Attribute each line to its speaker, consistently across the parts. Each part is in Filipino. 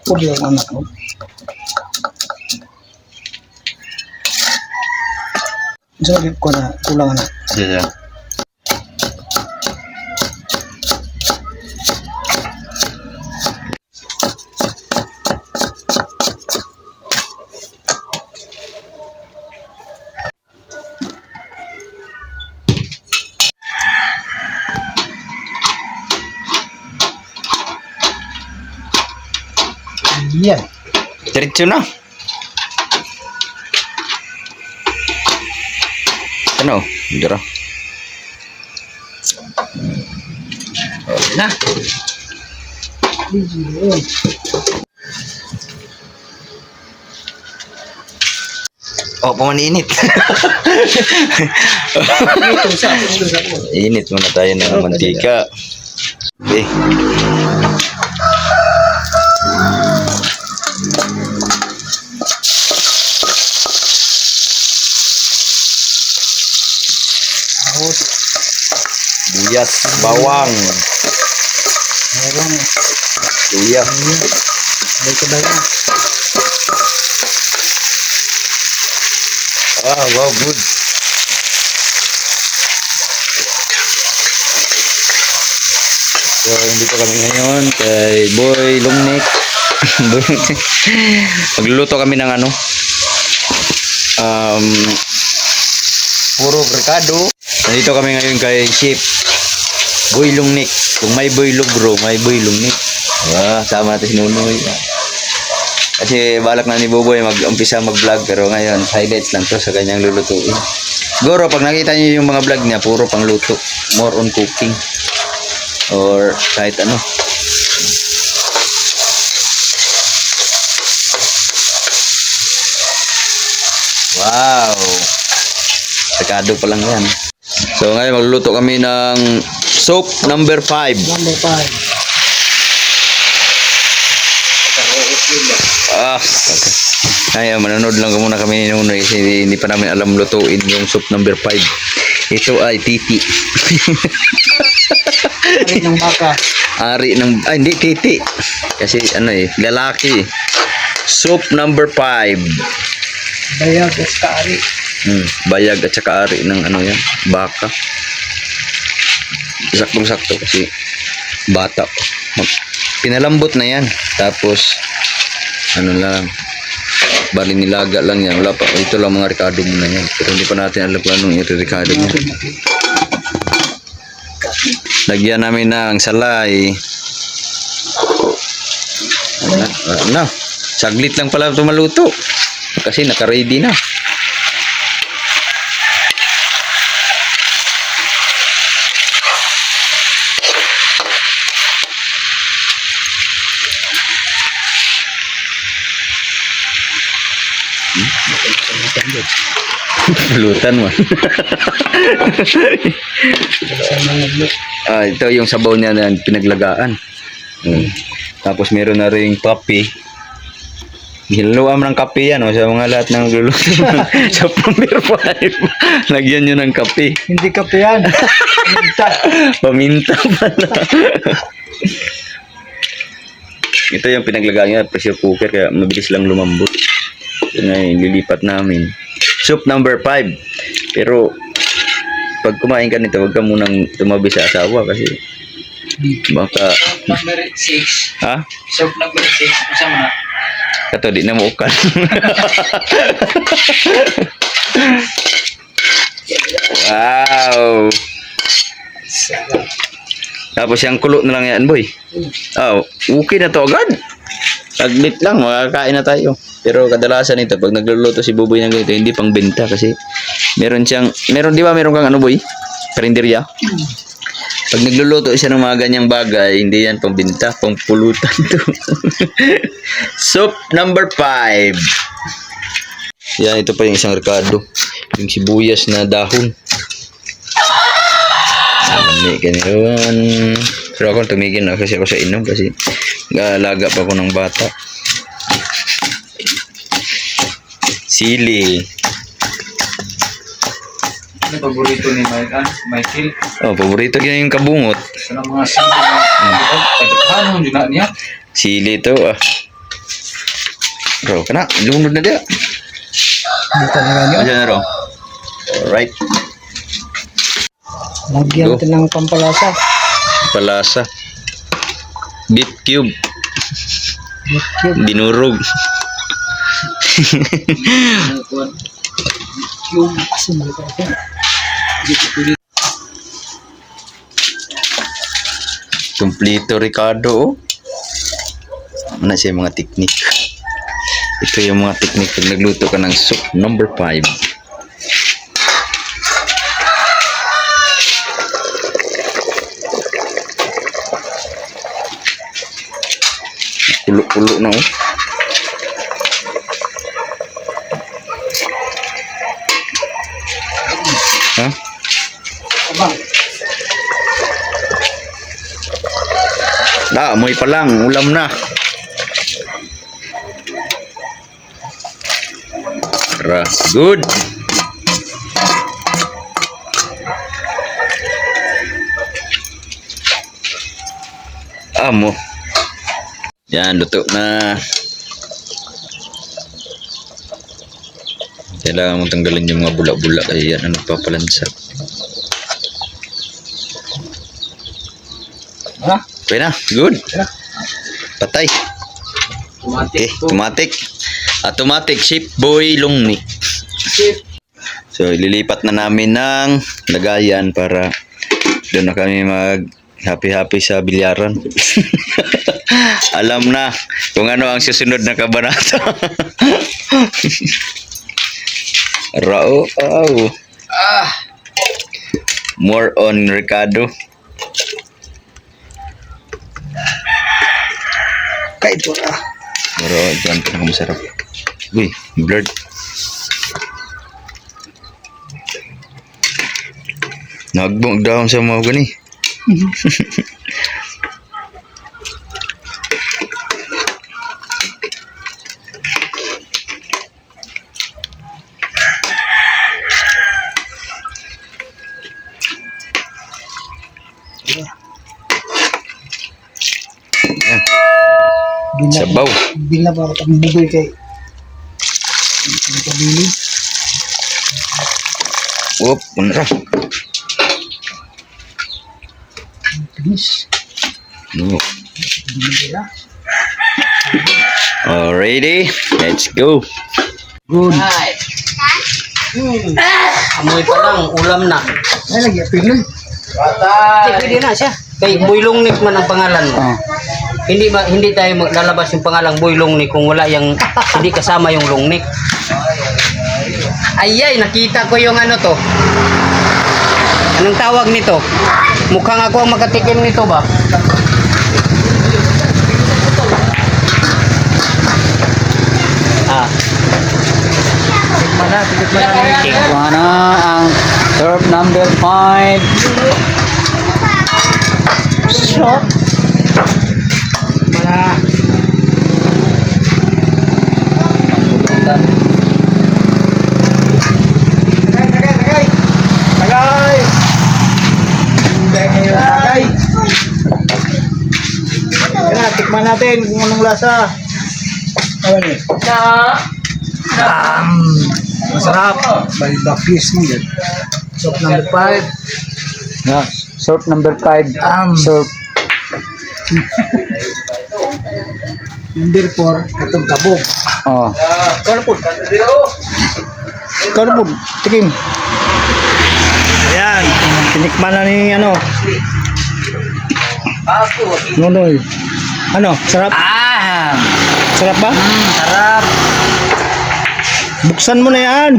Speaker 1: Ako din ang anak ko. Sabi ko na kulang na.
Speaker 2: Yeah.
Speaker 1: Yan.
Speaker 2: Diretso na. Ano? Dira. Oh, na. Oh, pamaninit. Init muna tayo ng mantika. Okay. Buyas, bawang.
Speaker 1: Bawang.
Speaker 2: Luya.
Speaker 1: Baik-baik.
Speaker 2: Ah, wow, good. So, dito kami ngayon kay Boy Lumnik. Magluluto kami ng ano? Puro Ricardo. Nandito kami ngayon kay Chef Boy Lumnik. Kung may Boy Lugro, may Boy Lumnik. Sama natin si Nunoy. Kasi balak na ni Boboy mag-umpisa mag-vlog, pero ngayon highlights lang to sa kanyang lulutuin. Siguro pag nakita niyo yung mga vlog niya, puro pang luto, more on cooking or kahit ano. Wow, sakado pa lang yan. So ngayon magluluto kami ng soup number 5.
Speaker 1: Number 5.
Speaker 2: Okay. Ay, manonood lang muna kami noon kasi hindi pa namin alam lutuin yung soup number 5. Ito ay titi.
Speaker 1: Ari ng baka.
Speaker 2: Ay hindi titi. Kasi ano lalaki. Soup number 5.
Speaker 1: Bayag at saka ari.
Speaker 2: Bayag at saka ari ng ano yan, baka. Saktong-sakto kasi bata pa. Pinalambot na yan. Tapos ano lang, bali nilaga lang yan. Wala pa, ito lang mga Ricardo muna yan, pero hindi pa natin alam kung anong i-Ricardo niya. Lagyan namin ng salay. Ano, saglit lang pala ito maluto kasi naka-ready na. Pulutan mo. Ito yung sabaw niya na pinaglagaan. Tapos meron na rin kape. Hiluam ng kape yan sa mga lahat ng luluto. Sa number 5 lagyan nyo ng kape.
Speaker 1: Hindi kape yan. Paminta.
Speaker 2: Paminta pala. Ito yung pinaglagaan niya, pressure cooker, kaya mabilis lang lumambot. Ngayon lilipat namin soup number 5. Pero pag kumain ka nito, wag ka munang tumabi sa asawa kasi baka
Speaker 1: Number 6.
Speaker 2: ha?
Speaker 1: Soup number 6. Masama na.
Speaker 2: Kato di na mo ukan. Wow. Tapos yung kulo na lang yan, boy. Okay na to agad. Saglit lang, makakain na tayo. Pero kadalasan ito, pag nagluluto si Buboy ng ganito, hindi pang benta kasi meron di ba meron kang ano, boy? Karinderya? Pag nagluluto siya ng mga ganyang bagay, hindi yan pang benta, pang pulutan to. Soup number 5. Yan, ito pa yung isang Ricardo. Yung sibuyas na dahon. Hindi, ganyan. Pero ako tumigil na kasi ako sa inom kasi alaga pa ako ng bata. Sili.
Speaker 1: Ano paborito ni Michael?
Speaker 2: Paborito niya yung kabungot.
Speaker 1: Sa mga sili. Pagkakanon yun na niya.
Speaker 2: Sili to Bro, kana, lunod na dia.
Speaker 3: Dito na ganyan.
Speaker 2: Ayan na ro. Alright,
Speaker 3: Lagyan
Speaker 2: Go.
Speaker 3: natin ng pampalasa.
Speaker 2: palasa. Beef cube,
Speaker 3: Cube.
Speaker 2: dinurog.
Speaker 3: Yung asin dito.
Speaker 2: Kumplito Ricardo, oh. Ano siya yung mga teknik. Ito yung mga teknik pag nagluto ka ng soup number 5. Kulo-kulo na, oh. Ha?
Speaker 3: Abang.
Speaker 2: Amoy pa lang, ulam na. Tara, good. Amo. Yan, luto na. Kailangan mong tanggalin yung mga bulak-bulak kasi yan ang nagpapalansa.
Speaker 3: Ha?
Speaker 2: Okay na, good.
Speaker 3: Tara.
Speaker 2: Patay.
Speaker 1: Automatic po.
Speaker 2: Automatic. Automatic Chef Boy Longnik. So, ililipat na namin ng lagayan para doon na kami mag happy-happy sa bilyaran. Alam na kung ano ang susunod na kabanata. Rao. Oh. More on Ricardo.
Speaker 3: Kahit po na.
Speaker 2: Pero ito ang pinakamasarap. Uy, blurred. Nagbong daw sa mga gani. Sabaw.
Speaker 3: Bila ba ako bubay kay kabili.
Speaker 2: Wop, punra.
Speaker 3: Finish.
Speaker 2: No.
Speaker 3: Bila.
Speaker 2: Alrighty, let's go.
Speaker 3: Good.
Speaker 4: Amoy pa lang, ulam na.
Speaker 3: Ay, lagi apilin.
Speaker 4: Hindi, pwede na siya. Kay Boy Longnik man ang pangalan mo.
Speaker 3: Oh.
Speaker 4: Hindi tayo maglalabas yung pangalang Boy Longnik kung wala yung hindi kasama yung Longnik. Ayay, nakita ko yung ano to. Anong tawag nito? Mukhang ako ang makatikim nito ba? Ah.
Speaker 3: Tikman na ang serve number 5. Shot. Mana? Tagay. Tagay. Kaya tikman natin kung anong lasa. Ano ni? Masarap. Balbakis mo yan. Soup number 5.
Speaker 1: Yeah. Sort number 5.
Speaker 3: Soup. Number 4, itong kabog.
Speaker 1: Oh.
Speaker 3: Kabog. Tikim. Ayan. Tinikman na ni ano. Nunoy. Ano? Sarap? Sarap ba?
Speaker 4: Sarap.
Speaker 3: Buksan mo na yan.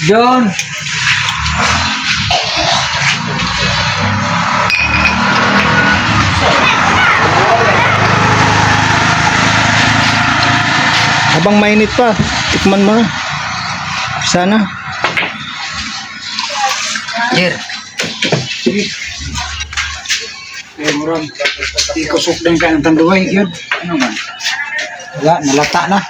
Speaker 4: John.
Speaker 3: Habang mainit pa, tikman mo na. Sana.
Speaker 4: Jer.
Speaker 3: Eh, murang. Ikusok din ka ng tanduay, yun. Ano man? Wala, nalata na.